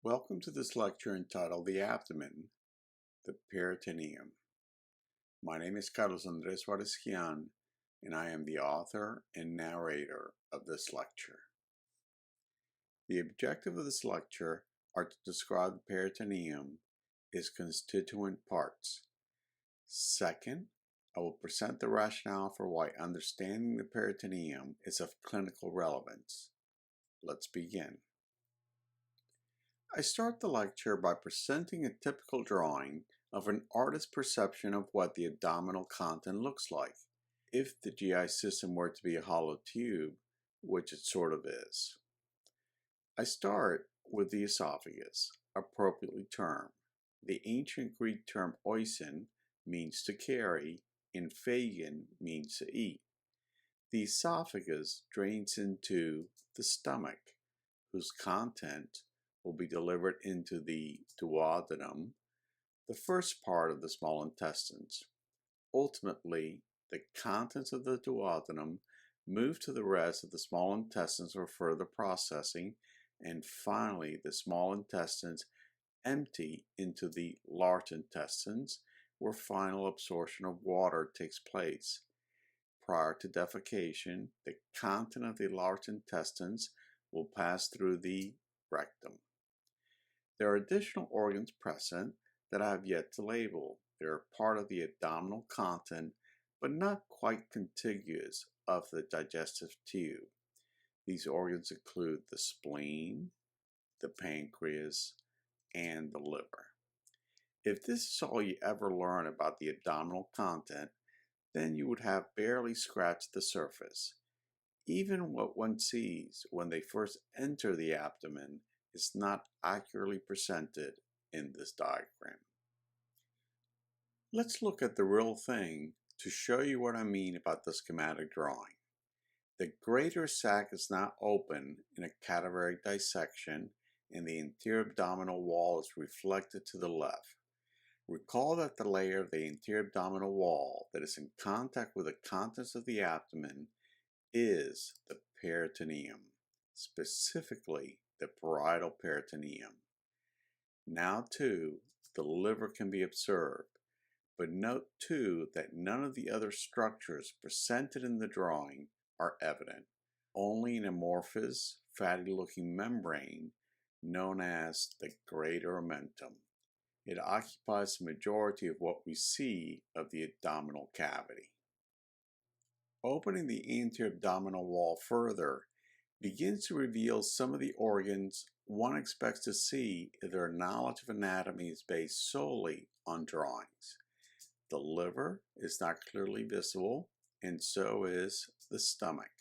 Welcome to this lecture entitled The Abdomen, the Peritoneum. My name is Carlos Andres Suarez-Quian, and I am the author and narrator of this lecture. The objective of this lecture are to describe the peritoneum, its constituent parts. Second, I will present the rationale for why understanding the peritoneum is of clinical relevance. Let's begin. I start the lecture by presenting a typical drawing of an artist's perception of what the abdominal content looks like, if the GI system were to be a hollow tube, which it sort of is. I start with the esophagus, appropriately termed. The ancient Greek term oisin means to carry, and phagein means to eat. The esophagus drains into the stomach, whose content will be delivered into the duodenum, the first part of the small intestines. Ultimately, the contents of the duodenum move to the rest of the small intestines for further processing, and finally the small intestines empty into the large intestines, where final absorption of water takes place. Prior to defecation, the content of the large intestines will pass through the rectum. There are additional organs present that I have yet to label. They are part of the abdominal content, but not quite contiguous of the digestive tube. These organs include the spleen, the pancreas, and the liver. If this is all you ever learn about the abdominal content, then you would have barely scratched the surface. Even what one sees when they first enter the abdomen is not accurately presented in this diagram. Let's look at the real thing to show you what I mean about the schematic drawing. The greater sac is now open in a cadaveric dissection, and the anterior abdominal wall is reflected to the left. Recall that the layer of the anterior abdominal wall that is in contact with the contents of the abdomen is the peritoneum, specifically the parietal peritoneum. Now too, the liver can be observed, but note too that none of the other structures presented in the drawing are evident. Only an amorphous, fatty-looking membrane known as the greater omentum. It occupies the majority of what we see of the abdominal cavity. Opening the anterior abdominal wall further begins to reveal some of the organs one expects to see if their knowledge of anatomy is based solely on drawings. The liver is not clearly visible, and so is the stomach,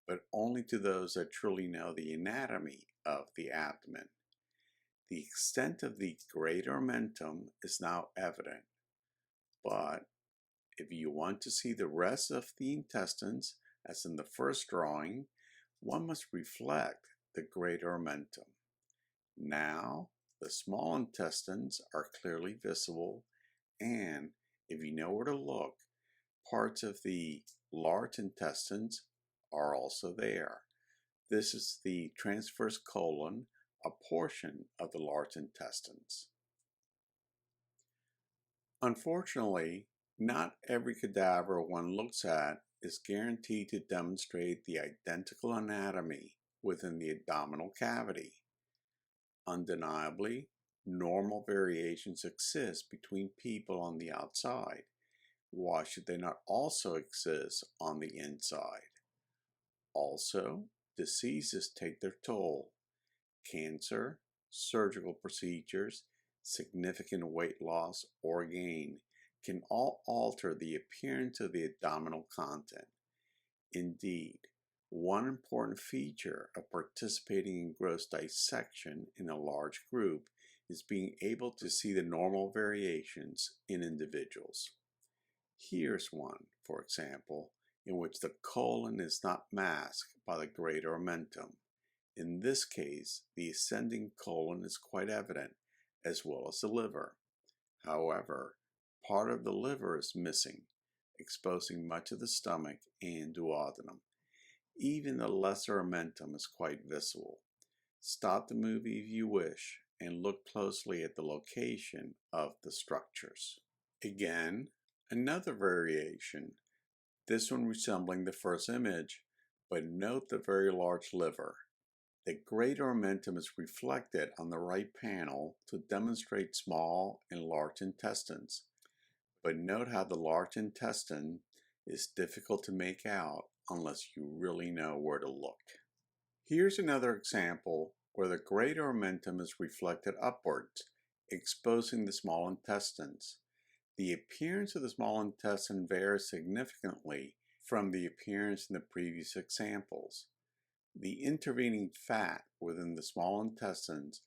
but only to those that truly know the anatomy of the abdomen. The extent of the greater omentum is now evident, but if you want to see the rest of the intestines, as in the first drawing, one must reflect the greater omentum. Now, the small intestines are clearly visible, and if you know where to look, parts of the large intestines are also there. This is the transverse colon, a portion of the large intestines. Unfortunately, not every cadaver one looks at is guaranteed to demonstrate the identical anatomy within the abdominal cavity. Undeniably, normal variations exist between people on the outside. Why should they not also exist on the inside? Also, diseases take their toll. Cancer, surgical procedures, significant weight loss or gain can all alter the appearance of the abdominal content. Indeed, one important feature of participating in gross dissection in a large group is being able to see the normal variations in individuals. Here's one, for example, in which the colon is not masked by the greater omentum. In this case, the ascending colon is quite evident, as well as the liver. However, part of the liver is missing, exposing much of the stomach and duodenum. Even the lesser omentum is quite visible. Stop the movie if you wish and look closely at the location of the structures. Again, another variation, this one resembling the first image, but note the very large liver. The greater omentum is reflected on the right panel to demonstrate small and large intestines, but note how the large intestine is difficult to make out unless you really know where to look. Here's another example where the greater omentum is reflected upwards, exposing the small intestines. The appearance of the small intestine varies significantly from the appearance in the previous examples. The intervening fat within the small intestines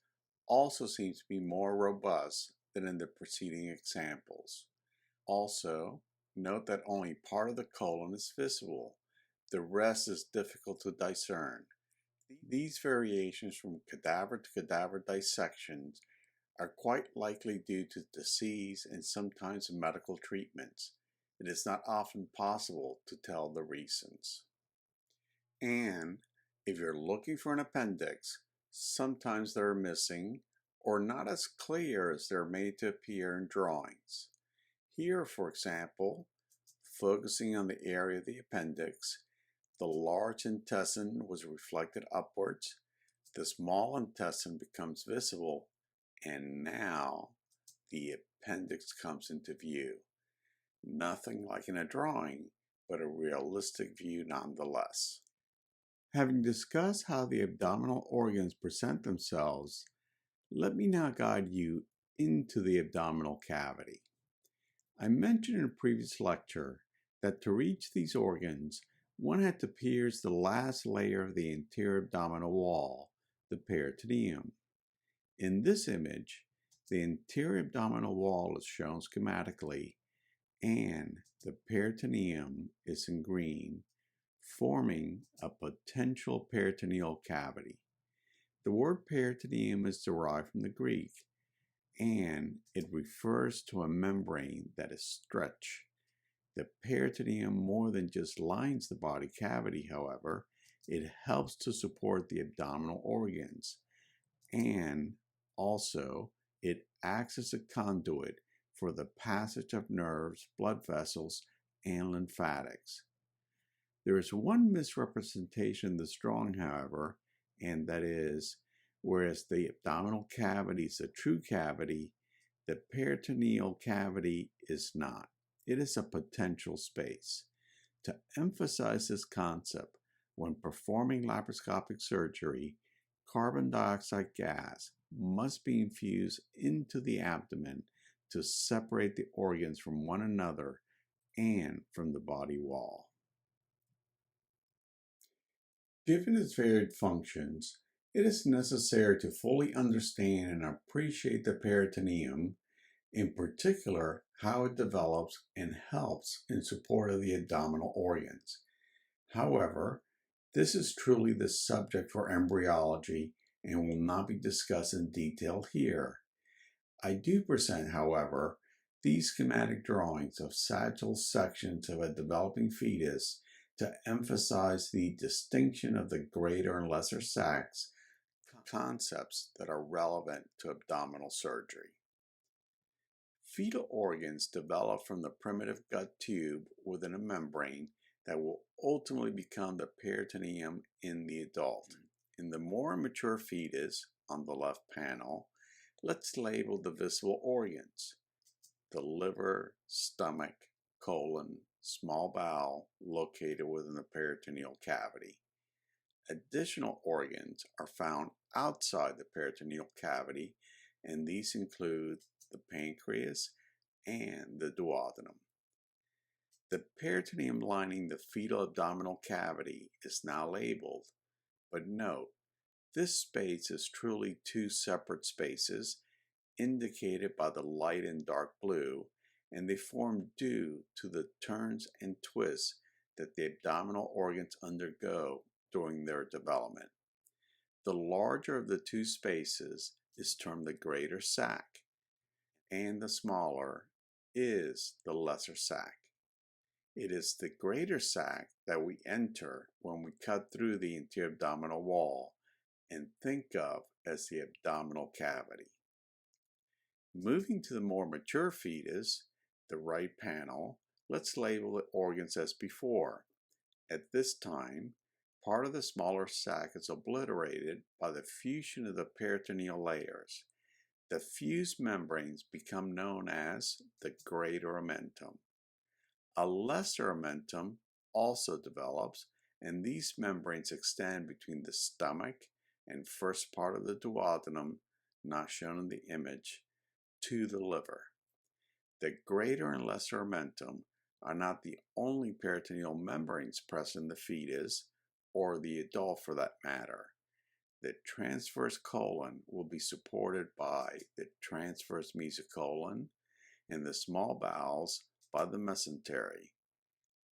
also seems to be more robust than in the preceding examples. Also, note that only part of the colon is visible. The rest is difficult to discern. These variations from cadaver to cadaver dissections are quite likely due to disease and sometimes medical treatments. It is not often possible to tell the reasons. And if you're looking for an appendix, sometimes they're missing or not as clear as they're made to appear in drawings. Here, for example, focusing on the area of the appendix, the large intestine was reflected upwards, the small intestine becomes visible, and now the appendix comes into view. Nothing like in a drawing, but a realistic view nonetheless. Having discussed how the abdominal organs present themselves, let me now guide you into the abdominal cavity. I mentioned in a previous lecture that to reach these organs, one had to pierce the last layer of the anterior abdominal wall, the peritoneum. In this image, the anterior abdominal wall is shown schematically, and the peritoneum is in green, forming a potential peritoneal cavity. The word peritoneum is derived from the Greek, and it refers to a membrane that is stretched. The peritoneum more than just lines the body cavity, however, it helps to support the abdominal organs, and also it acts as a conduit for the passage of nerves, blood vessels, and lymphatics. There is one misrepresentation of this drawing, however, and that is, whereas the abdominal cavity is a true cavity, the peritoneal cavity is not. It is a potential space. To emphasize this concept, when performing laparoscopic surgery, carbon dioxide gas must be infused into the abdomen to separate the organs from one another and from the body wall. Given its varied functions, it is necessary to fully understand and appreciate the peritoneum, in particular how it develops and helps in support of the abdominal organs. However, this is truly the subject for embryology and will not be discussed in detail here. I do present, however, these schematic drawings of sagittal sections of a developing fetus to emphasize the distinction of the greater and lesser sacs, concepts that are relevant to abdominal surgery. Fetal organs develop from the primitive gut tube within a membrane that will ultimately become the peritoneum in the adult. In the more immature fetus, on the left panel, let's label the visible organs: the liver, stomach, colon, small bowel located within the peritoneal cavity. Additional organs are found outside the peritoneal cavity, and these include the pancreas and the duodenum. The peritoneum lining the fetal abdominal cavity is now labeled, but note, this space is truly two separate spaces indicated by the light and dark blue, and they form due to the turns and twists that the abdominal organs undergo during their development. The larger of the two spaces is termed the greater sac, and the smaller is the lesser sac. It is the greater sac that we enter when we cut through the anterior abdominal wall, and think of as the abdominal cavity. Moving to the more mature fetus, the right panel, let's label the organs as before. At this time, part of the smaller sac is obliterated by the fusion of the peritoneal layers. The fused membranes become known as the greater omentum. A lesser omentum also develops, and these membranes extend between the stomach and first part of the duodenum, not shown in the image, to the liver. The greater and lesser omentum are not the only peritoneal membranes present in the fetus, or the adult for that matter. The transverse colon will be supported by the transverse mesocolon, and the small bowels by the mesentery.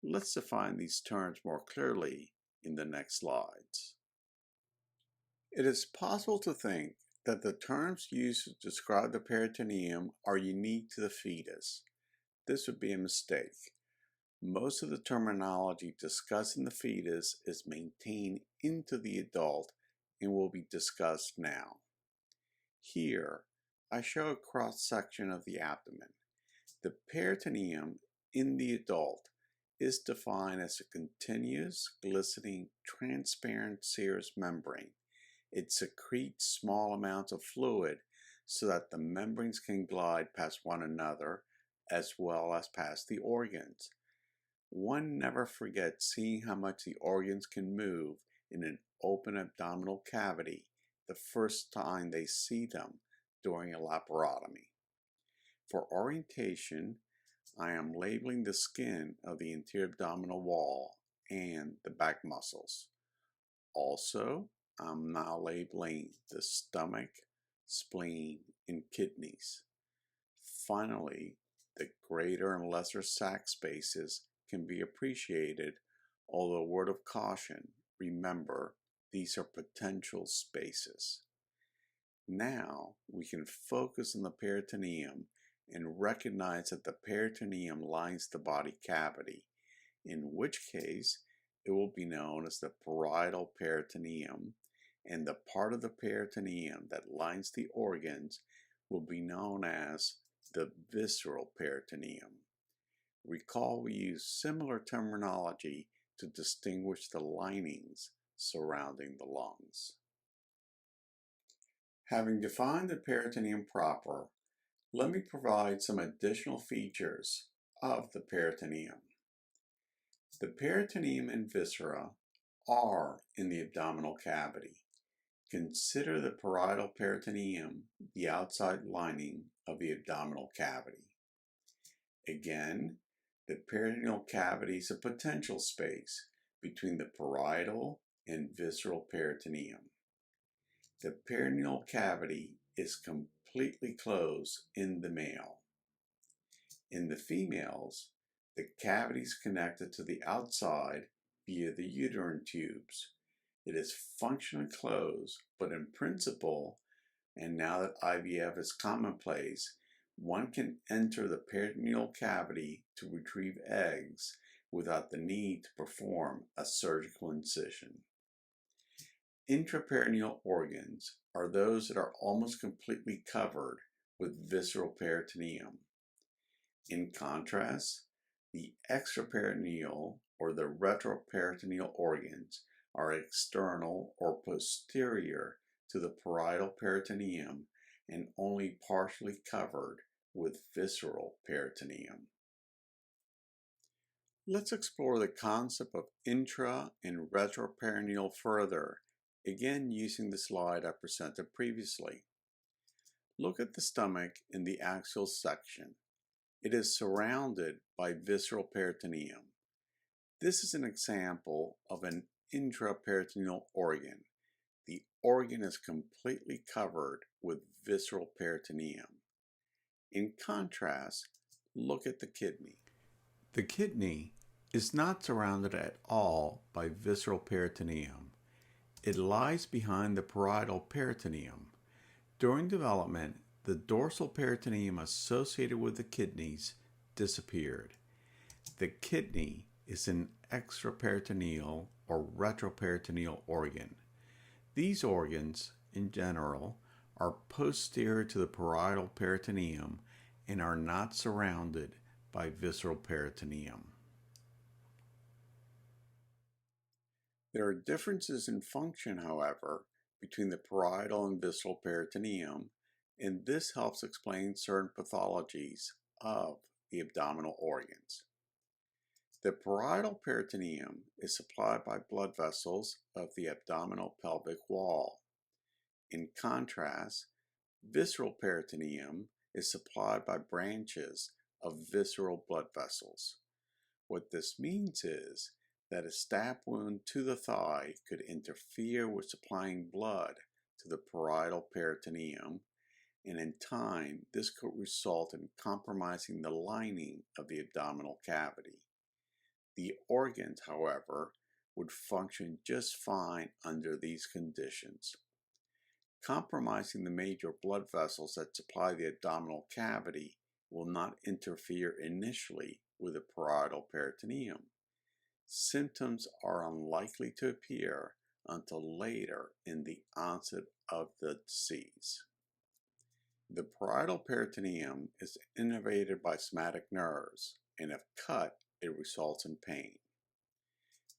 Let's define these terms more clearly in the next slides. It is possible to think that the terms used to describe the peritoneum are unique to the fetus. This would be a mistake. Most of the terminology discussed in the fetus is maintained into the adult and will be discussed now. Here, I show a cross-section of the abdomen. The peritoneum in the adult is defined as a continuous, glistening, transparent serous membrane. It secretes small amounts of fluid so that the membranes can glide past one another as well as past the organs. One never forgets seeing how much the organs can move in an open abdominal cavity the first time they see them during a laparotomy. For orientation, I am labeling the skin of the anterior abdominal wall and the back muscles. Also, I'm now labeling the stomach, spleen, and kidneys. Finally, the greater and lesser sac spaces can be appreciated, although a word of caution, remember, these are potential spaces. Now, we can focus on the peritoneum and recognize that the peritoneum lines the body cavity, in which case it will be known as the parietal peritoneum, and the part of the peritoneum that lines the organs will be known as the visceral peritoneum. Recall we use similar terminology to distinguish the linings surrounding the lungs. Having defined the peritoneum proper, let me provide some additional features of the peritoneum. The peritoneum and viscera are in the abdominal cavity. Consider the parietal peritoneum the outside lining of the abdominal cavity. Again, the peritoneal cavity is a potential space between the parietal and visceral peritoneum. The peritoneal cavity is completely closed in the male. In the females, the cavity is connected to the outside via the uterine tubes. It is functionally closed, but in principle, and now that IVF is commonplace, one can enter the peritoneal cavity to retrieve eggs without the need to perform a surgical incision. Intraperitoneal organs are those that are almost completely covered with visceral peritoneum. In contrast, the extraperitoneal or the retroperitoneal organs are external or posterior to the parietal peritoneum and only partially covered with visceral peritoneum. Let's explore the concept of intra and retroperitoneal further, again using the slide I presented previously. Look at the stomach in the axial section. It is surrounded by visceral peritoneum. This is an example of an intraperitoneal organ. The organ is completely covered with visceral peritoneum. In contrast, look at the kidney. The kidney is not surrounded at all by visceral peritoneum. It lies behind the parietal peritoneum. During development, the dorsal peritoneum associated with the kidneys disappeared. The kidney is an extraperitoneal or retroperitoneal organ. These organs, in general, are posterior to the parietal peritoneum and are not surrounded by visceral peritoneum. There are differences in function, however, between the parietal and visceral peritoneum, and this helps explain certain pathologies of the abdominal organs. The parietal peritoneum is supplied by blood vessels of the abdominal pelvic wall. In contrast, visceral peritoneum is supplied by branches of visceral blood vessels. What this means is that a stab wound to the thigh could interfere with supplying blood to the parietal peritoneum, and in time this could result in compromising the lining of the abdominal cavity. The organs, however, would function just fine under these conditions. Compromising the major blood vessels that supply the abdominal cavity will not interfere initially with the parietal peritoneum. Symptoms are unlikely to appear until later in the onset of the disease. The parietal peritoneum is innervated by somatic nerves, and if cut, it results in pain.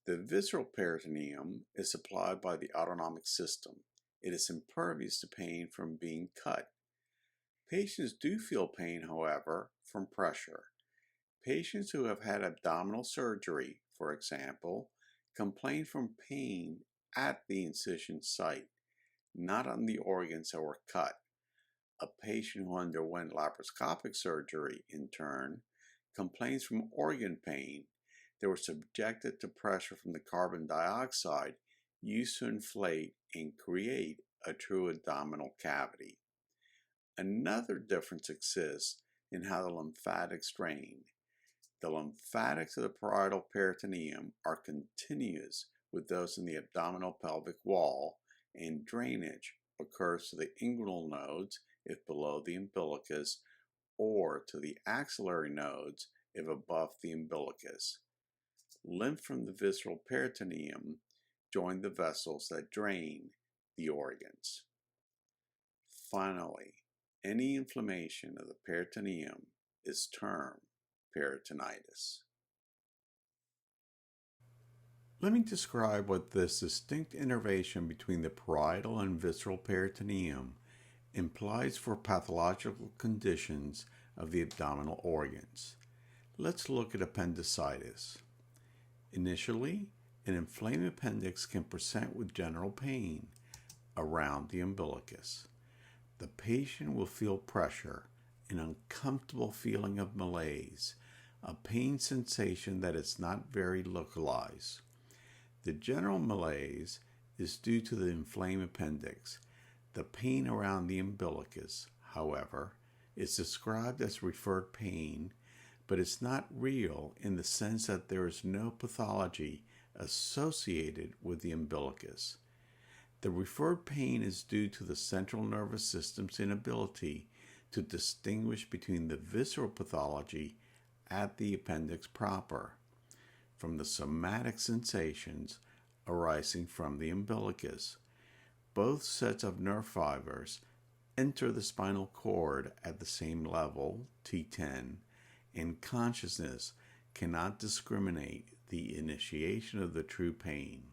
The visceral peritoneum is supplied by the autonomic system. It is impervious to pain from being cut. Patients do feel pain, however, from pressure. Patients who have had abdominal surgery, for example, complain from pain at the incision site, not on the organs that were cut. A patient who underwent laparoscopic surgery, in turn, complains from organ pain that were subjected to pressure from the carbon dioxide used to inflate and create a true abdominal cavity. Another difference exists in how the lymphatics drain. The lymphatics of the parietal peritoneum are continuous with those in the abdominal pelvic wall, and drainage occurs to the inguinal nodes if below the umbilicus, or to the axillary nodes if above the umbilicus. Lymph from the visceral peritoneum join the vessels that drain the organs. Finally, any inflammation of the peritoneum is termed peritonitis. Let me describe what this distinct innervation between the parietal and visceral peritoneum implies for pathological conditions of the abdominal organs. Let's look at appendicitis. Initially, an inflamed appendix can present with general pain around the umbilicus. The patient will feel pressure, an uncomfortable feeling of malaise, a pain sensation that is not very localized. The general malaise is due to the inflamed appendix. The pain around the umbilicus, however, is described as referred pain, but it's not real in the sense that there is no pathology associated with the umbilicus. The referred pain is due to the central nervous system's inability to distinguish between the visceral pathology at the appendix proper from the somatic sensations arising from the umbilicus. Both sets of nerve fibers enter the spinal cord at the same level, T10, and consciousness cannot discriminate the initiation of the true pain.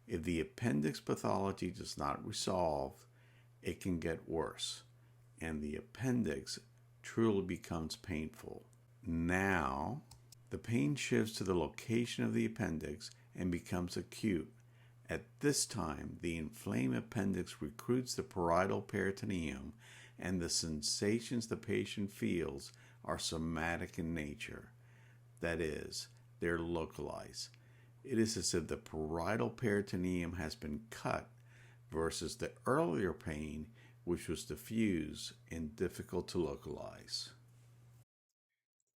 If the appendix pathology does not resolve, it can get worse, and the appendix truly becomes painful. Now, the pain shifts to the location of the appendix and becomes acute. At this time, the inflamed appendix recruits the parietal peritoneum, and the sensations the patient feels are somatic in nature. That is, they're localized. It is as if the parietal peritoneum has been cut versus the earlier pain, which was diffuse and difficult to localize.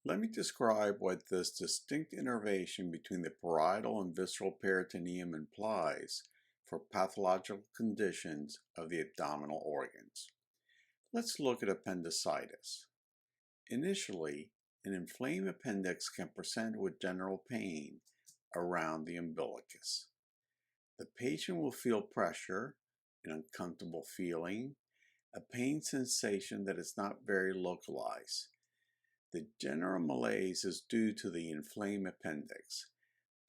Let me describe what this distinct innervation between the parietal and visceral peritoneum implies for pathological conditions of the abdominal organs. Let's look at appendicitis. Initially, an inflamed appendix can present with general pain around the umbilicus. The patient will feel pressure, an uncomfortable feeling, a pain sensation that is not very localized. The general malaise is due to the inflamed appendix.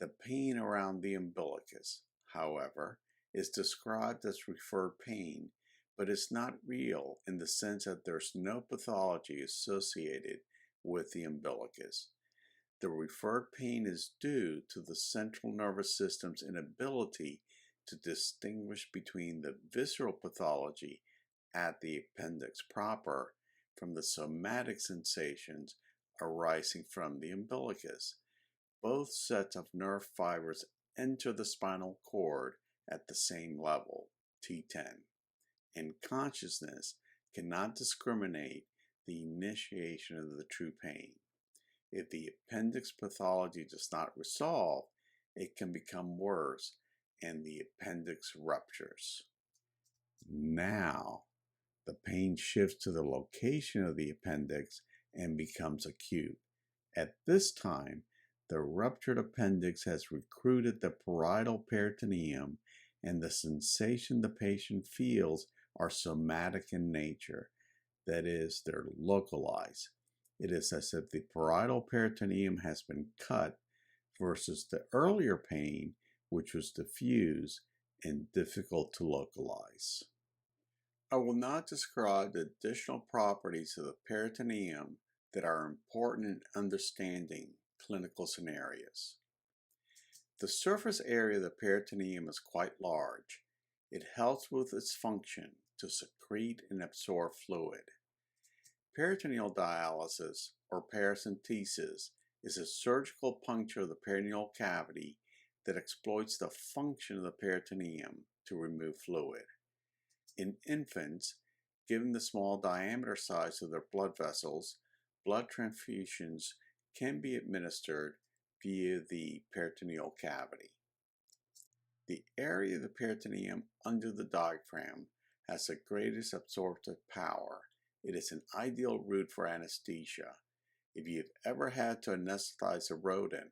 The pain around the umbilicus, however, is described as referred pain, but is not real in the sense that there's no pathology associated with the umbilicus. The referred pain is due to the central nervous system's inability to distinguish between the visceral pathology at the appendix proper from the somatic sensations arising from the umbilicus. Both sets of nerve fibers enter the spinal cord at the same level, T10, and consciousness cannot discriminate the initiation of the true pain. If the appendix pathology does not resolve, it can become worse and the appendix ruptures. Now, the pain shifts to the location of the appendix and becomes acute. At this time, the ruptured appendix has recruited the parietal peritoneum, and the sensation the patient feels are somatic in nature. That is, they're localized. It is as if the parietal peritoneum has been cut versus the earlier pain, which was diffuse and difficult to localize. I will now describe the additional properties of the peritoneum that are important in understanding clinical scenarios. The surface area of the peritoneum is quite large. It helps with its function to secrete and absorb fluid. Peritoneal dialysis, or paracentesis, is a surgical puncture of the peritoneal cavity that exploits the function of the peritoneum to remove fluid. In infants, given the small diameter size of their blood vessels, blood transfusions can be administered via the peritoneal cavity. The area of the peritoneum under the diaphragm has the greatest absorptive power. It is an ideal route for anesthesia. If you've ever had to anesthetize a rodent,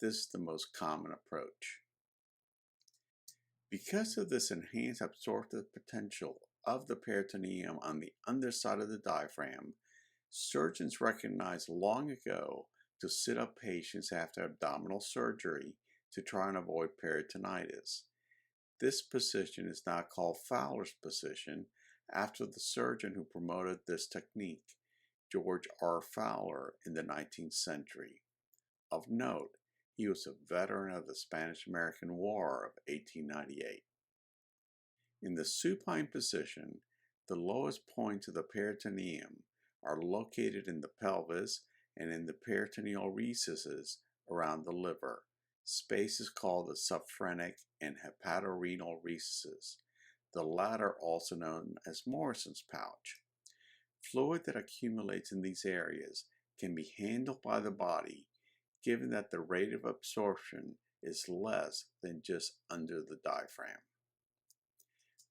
this is the most common approach. Because of this enhanced absorptive potential of the peritoneum on the underside of the diaphragm, surgeons recognized long ago to sit up patients after abdominal surgery to try and avoid peritonitis. This position is now called Fowler's position after the surgeon who promoted this technique, George R. Fowler, in the 19th century. Of note, he was a veteran of the Spanish-American War of 1898. In the supine position, the lowest points of the peritoneum are located in the pelvis and in the peritoneal recesses around the liver. Space is called the subphrenic and hepatorenal recesses, the latter also known as Morrison's pouch. Fluid that accumulates in these areas can be handled by the body, given that the rate of absorption is less than just under the diaphragm.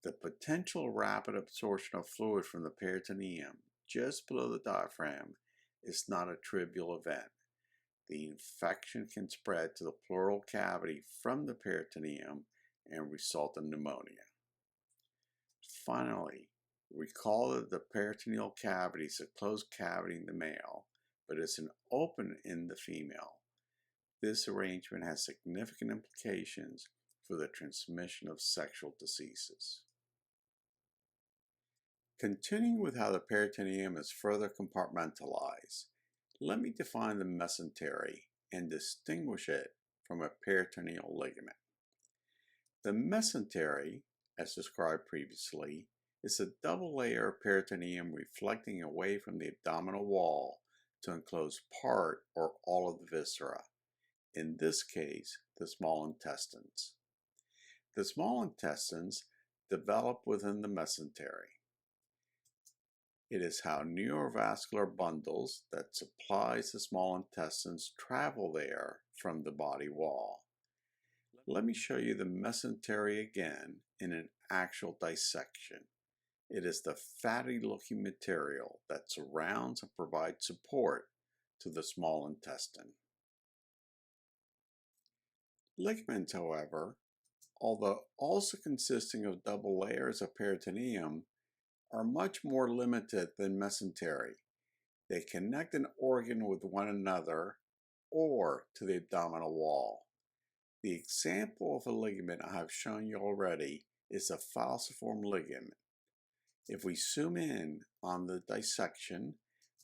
The potential rapid absorption of fluid from the peritoneum just below the diaphragm is not a trivial event. The infection can spread to the pleural cavity from the peritoneum and result in pneumonia. Finally, recall that the peritoneal cavity is a closed cavity in the male, but is an open in the female. This arrangement has significant implications for the transmission of sexual diseases. Continuing with how the peritoneum is further compartmentalized, let me define the mesentery and distinguish it from a peritoneal ligament. The mesentery, as described previously, is a double layer of peritoneum reflecting away from the abdominal wall to enclose part or all of the viscera, in this case, the small intestines. The small intestines develop within the mesentery. It is how neurovascular bundles that supplies the small intestines travel there from the body wall. Let me show you the mesentery again in an actual dissection. It is the fatty-looking material that surrounds and provides support to the small intestine. Ligaments, however, although also consisting of double layers of peritoneum, are much more limited than mesentery. They connect an organ with one another or to the abdominal wall. The example of a ligament I have shown you already is a falciform ligament. If we zoom in on the dissection,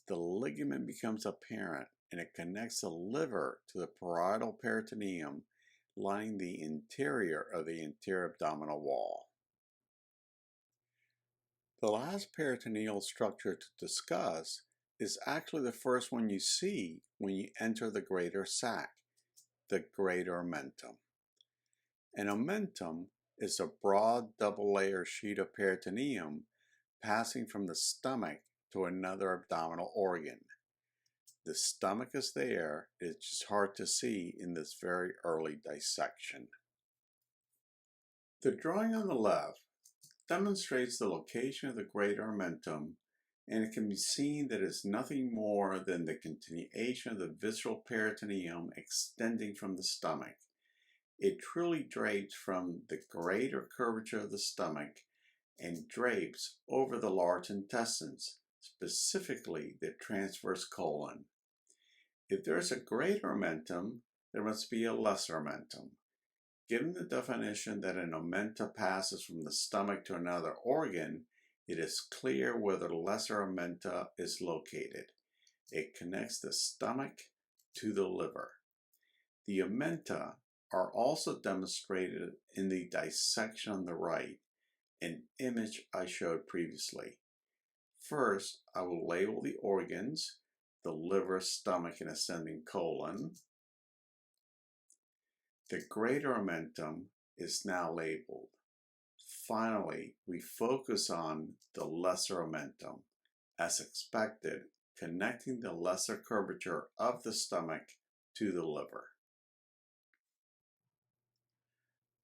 the ligament becomes apparent and it connects the liver to the parietal peritoneum lining the interior of the anterior abdominal wall. The last peritoneal structure to discuss is actually the first one you see when you enter the greater sac, the greater omentum. An omentum is a broad double-layer sheet of peritoneum passing from the stomach to another abdominal organ. The stomach is there, it's just hard to see in this very early dissection. The drawing on the left demonstrates the location of the greater omentum, and it can be seen that it's nothing more than the continuation of the visceral peritoneum extending from the stomach. It truly drapes from the greater curvature of the stomach and drapes over the large intestines, specifically the transverse colon. If there is a greater omentum, there must be a lesser omentum. Given the definition that an omentum passes from the stomach to another organ, it is clear where the lesser omentum is located. It connects the stomach to the liver. The omenta are also demonstrated in the dissection on the right, an image I showed previously. First, I will label the organs, the liver, stomach, and ascending colon. The greater omentum is now labeled. Finally, we focus on the lesser omentum, as expected, connecting the lesser curvature of the stomach to the liver.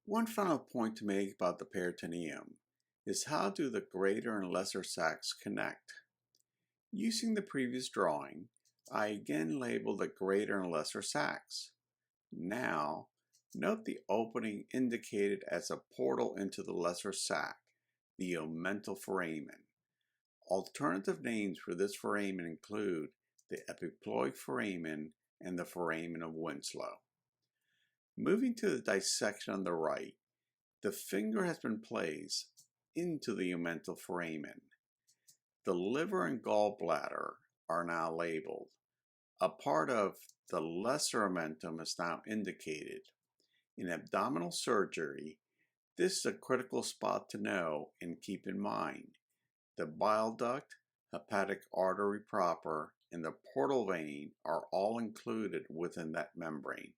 One final point to make about the peritoneum is how do the greater and lesser sacs connect? Using the previous drawing, I again label the greater and lesser sacs. Now, note the opening indicated as a portal into the lesser sac, the omental foramen. Alternative names for this foramen include the epiploic foramen and the foramen of Winslow. Moving to the dissection on the right, the finger has been placed into the omental foramen. The liver and gallbladder are now labeled. A part of the lesser omentum is now indicated. In abdominal surgery, this is a critical spot to know and keep in mind. The bile duct, hepatic artery proper, and the portal vein are all included within that membrane.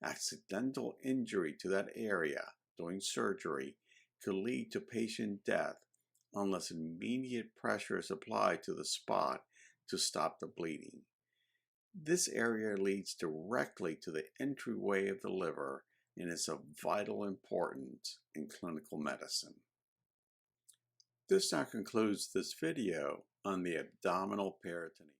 Accidental injury to that area during surgery could lead to patient death unless immediate pressure is applied to the spot to stop the bleeding. This area leads directly to the entryway of the liver and is of vital importance in clinical medicine. This now concludes this video on the abdominal peritoneum.